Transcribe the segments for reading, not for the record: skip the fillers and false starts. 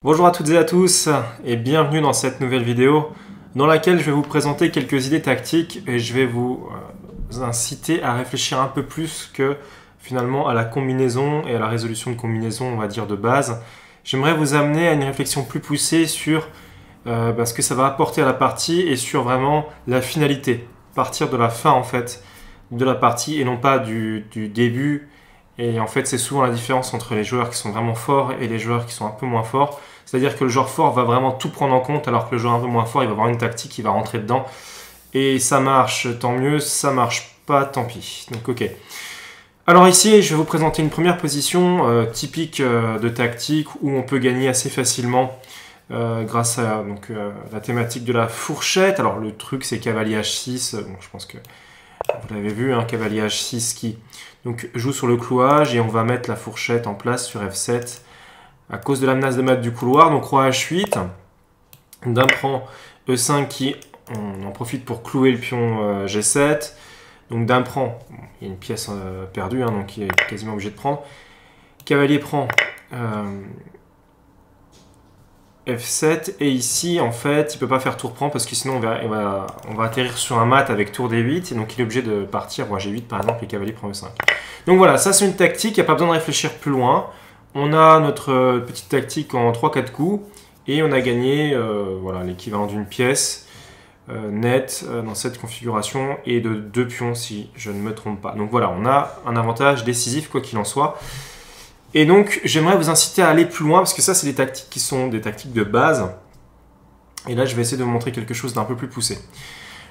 Bonjour à toutes et à tous et bienvenue dans cette nouvelle vidéo dans laquelle je vais vous présenter quelques idées tactiques et je vais vous inciter à réfléchir un peu plus que finalement à la combinaison et à la résolution de combinaison, on va dire de base. J'aimerais vous amener à une réflexion plus poussée sur ce que ça va apporter à la partie et sur vraiment la finalité, partir de la fin en fait de la partie et non pas du début. Et en fait, c'est souvent la différence entre les joueurs qui sont vraiment forts et les joueurs qui sont un peu moins forts. C'est-à-dire que le joueur fort va vraiment tout prendre en compte, alors que le joueur un peu moins fort, il va avoir une tactique, il va rentrer dedans. Et ça marche, tant mieux, ça marche pas, tant pis. Donc ok. Alors ici, je vais vous présenter une première position typique de tactique où on peut gagner assez facilement grâce à la thématique de la fourchette. Alors le truc, c'est cavalier H6. Bon, je pense que vous l'avez vu, hein, cavalier H6 qui joue sur le clouage et on va mettre la fourchette en place sur F7 à cause de la menace de mat du couloir. Donc roi H8, dame prend E5 qui on en profite pour clouer le pion G7. Donc dame prend, il y a une pièce perdue, hein, donc il est quasiment obligé de prendre. Cavalier prend F7 et ici en fait il peut pas faire tour prend parce que sinon on va atterrir sur un mat avec tour D8 et donc il est obligé de partir roi G8 par exemple et cavalier prend E5. Donc voilà, ça c'est une tactique, il n'y a pas besoin de réfléchir plus loin. On a notre petite tactique en 3-4 coups et on a gagné voilà, l'équivalent d'une pièce nette dans cette configuration et de 2 pions si je ne me trompe pas. Donc voilà, on a un avantage décisif quoi qu'il en soit. Et donc, j'aimerais vous inciter à aller plus loin, parce que ça, c'est des tactiques qui sont des tactiques de base. Et là, je vais essayer de vous montrer quelque chose d'un peu plus poussé.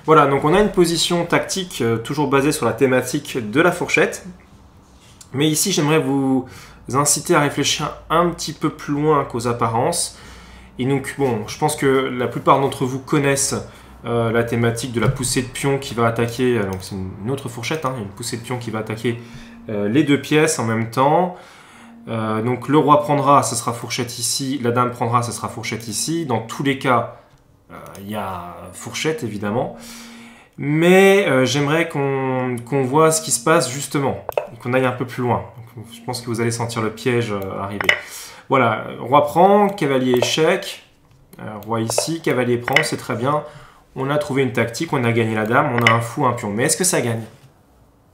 Voilà, donc on a une position tactique toujours basée sur la thématique de la fourchette. Mais ici, j'aimerais vous inciter à réfléchir un petit peu plus loin qu'aux apparences. Et donc, bon, je pense que la plupart d'entre vous connaissent la thématique de la poussée de pion qui va attaquer... donc, c'est une autre fourchette, hein, une poussée de pion qui va attaquer les deux pièces en même temps. Donc le roi prendra, ce sera fourchette ici, la dame prendra, ce sera fourchette ici. Dans tous les cas, il y a fourchette évidemment. Mais j'aimerais qu'on voit ce qui se passe justement, qu'on aille un peu plus loin. Donc, je pense que vous allez sentir le piège arriver. Voilà, roi prend, cavalier échec, roi ici, cavalier prend, c'est très bien. On a trouvé une tactique, on a gagné la dame, on a un fou, un pion. Mais est-ce que ça gagne?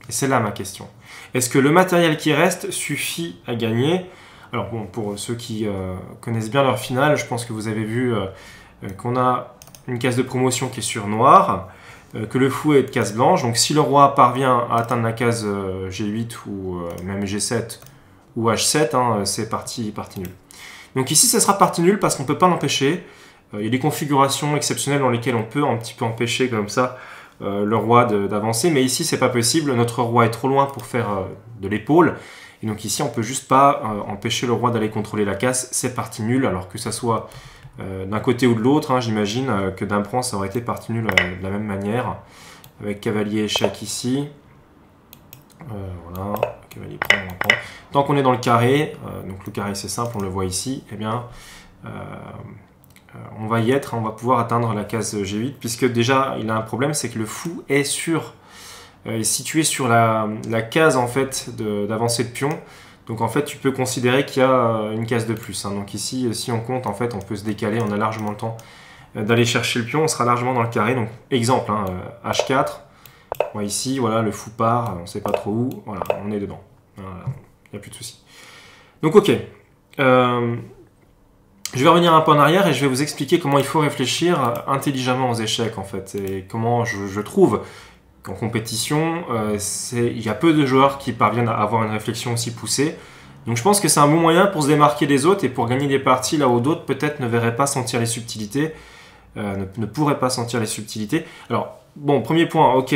Et c'est là ma question. Est-ce que le matériel qui reste suffit à gagner? Alors bon, pour ceux qui connaissent bien leur finale, je pense que vous avez vu qu'on a une case de promotion qui est sur noir, que le fou est de case blanche. Donc si le roi parvient à atteindre la case G8 ou même G7 ou H7, hein, c'est parti nulle. Donc ici, ça sera parti nulle parce qu'on ne peut pas l'empêcher. Il y a des configurations exceptionnelles dans lesquelles on peut un petit peu empêcher comme ça le roi d'avancer, mais ici c'est pas possible, notre roi est trop loin pour faire de l'épaule, et donc ici on peut juste pas empêcher le roi d'aller contrôler la casse, c'est parti nul, alors que ça soit d'un côté ou de l'autre, hein, j'imagine que dame prend ça aurait été parti nul de la même manière, avec cavalier échec ici, voilà, cavalier prend, on prend. Tant qu'on est dans le carré, donc le carré c'est simple, on le voit ici, eh bien on va y être, on va pouvoir atteindre la case G8, puisque déjà il a un problème, c'est que le fou est situé sur la case en fait d'avancée de pion. Donc en fait tu peux considérer qu'il y a une case de plus. Hein. Donc ici, si on compte, en fait on peut se décaler, on a largement le temps d'aller chercher le pion, on sera largement dans le carré. Donc exemple, hein, H4, moi, ici, voilà, le fou part, on ne sait pas trop où, voilà, on est dedans. Voilà, il n'y a plus de souci. Donc ok. Je vais revenir un peu en arrière et je vais vous expliquer comment il faut réfléchir intelligemment aux échecs en fait. Et comment je trouve qu'en compétition, il y a peu de joueurs qui parviennent à avoir une réflexion aussi poussée. Donc je pense que c'est un bon moyen pour se démarquer des autres et pour gagner des parties là où d'autres peut-être ne verraient pas sentir les subtilités, ne pourraient pas sentir les subtilités. Alors bon, premier point, ok,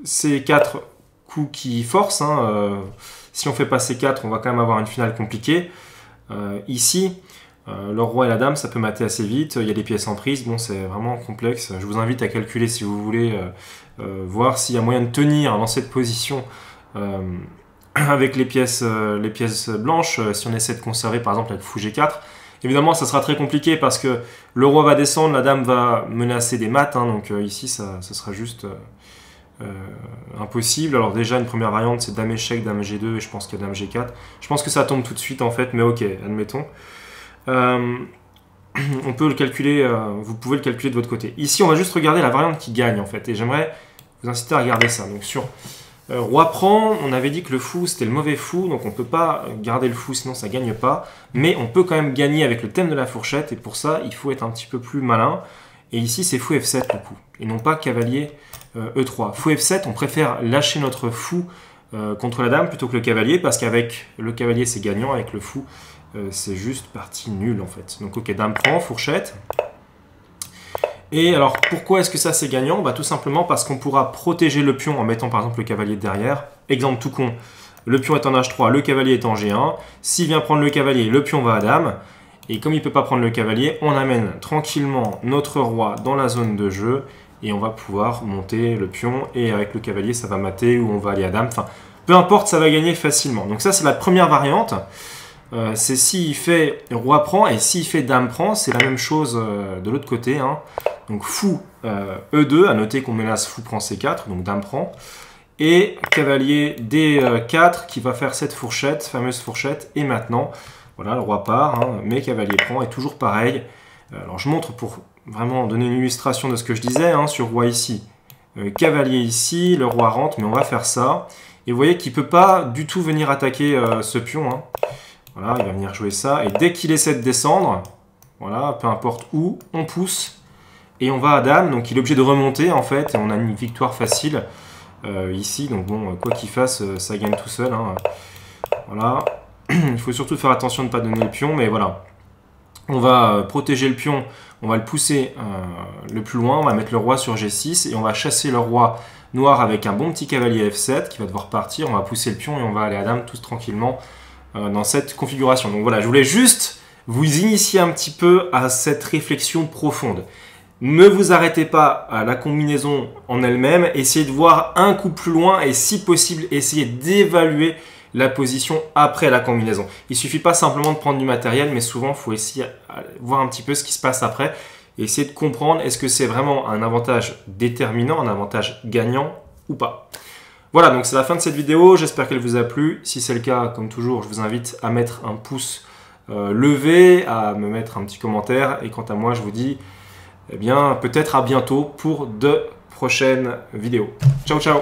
c'est 4 coups qui forcent. Hein, si on fait pas ces 4, on va quand même avoir une finale compliquée. Ici, le roi et la dame, ça peut mater assez vite. Il y a des pièces en prise. Bon, c'est vraiment complexe. Je vous invite à calculer si vous voulez voir s'il y a moyen de tenir dans cette position avec les pièces blanches. Si on essaie de conserver, par exemple, avec fou G4. Évidemment, ça sera très compliqué parce que le roi va descendre, la dame va menacer des mates. Hein, donc ici, ça sera juste impossible. Alors déjà, une première variante, c'est dame échec, dame G2, et je pense qu'il y a dame G4. Je pense que ça tombe tout de suite, en fait, mais ok, admettons. on peut le calculer, vous pouvez le calculer de votre côté. Ici, on va juste regarder la variante qui gagne en fait, et j'aimerais vous inciter à regarder ça. Donc sur roi prend, on avait dit que le fou c'était le mauvais fou, donc on ne peut pas garder le fou sinon ça ne gagne pas, mais on peut quand même gagner avec le thème de la fourchette, et pour ça il faut être un petit peu plus malin. Et ici c'est fou F7 le coup, et non pas cavalier E3. Fou F7, on préfère lâcher notre fou contre la dame plutôt que le cavalier, parce qu'avec le cavalier c'est gagnant, avec le fou c'est juste partie nulle en fait. Donc ok, dame prend, fourchette. Et alors pourquoi est-ce que ça c'est gagnant? Bah, tout simplement parce qu'on pourra protéger le pion en mettant par exemple le cavalier derrière. Exemple tout con, le pion est en H3, le cavalier est en G1. S'il vient prendre le cavalier, le pion va à dame. Et comme il ne peut pas prendre le cavalier, on amène tranquillement notre roi dans la zone de jeu. Et on va pouvoir monter le pion. Et avec le cavalier, ça va mater ou on va aller à dame. Enfin, peu importe, ça va gagner facilement. Donc ça, c'est la première variante. C'est s'il fait roi prend, et s'il fait dame prend, c'est la même chose de l'autre côté. Hein. Donc fou E2, à noter qu'on menace fou prend C4, donc dame prend. Et cavalier D4 qui va faire cette fourchette, fameuse fourchette. Et maintenant, voilà, le roi part, hein, mais cavalier prend, et toujours pareil. Alors je montre pour vraiment donner une illustration de ce que je disais, hein, sur roi ici. Cavalier ici, le roi rentre, mais on va faire ça. Et vous voyez qu'il ne peut pas du tout venir attaquer ce pion. Hein. Voilà, il va venir jouer ça. Et dès qu'il essaie de descendre, voilà, peu importe où, on pousse. Et on va à dame. Donc il est obligé de remonter en fait. Et on a une victoire facile ici. Donc bon, quoi qu'il fasse, ça gagne tout seul. Hein. Voilà. Il faut surtout faire attention de ne pas donner le pion. Mais voilà. On va protéger le pion. On va le pousser le plus loin. On va mettre le roi sur G6. Et on va chasser le roi noir avec un bon petit cavalier F7 qui va devoir partir. On va pousser le pion et on va aller à dame tous tranquillement. Dans cette configuration. Donc voilà, je voulais juste vous initier un petit peu à cette réflexion profonde. Ne vous arrêtez pas à la combinaison en elle-même, essayez de voir un coup plus loin et si possible, essayez d'évaluer la position après la combinaison. Il ne suffit pas simplement de prendre du matériel, mais souvent il faut essayer de voir un petit peu ce qui se passe après et essayer de comprendre est-ce que c'est vraiment un avantage déterminant, un avantage gagnant ou pas. Voilà, donc c'est la fin de cette vidéo, j'espère qu'elle vous a plu. Si c'est le cas, comme toujours, je vous invite à mettre un pouce levé, à me mettre un petit commentaire. Et quant à moi, je vous dis, eh bien, peut-être à bientôt pour de prochaines vidéos. Ciao, ciao!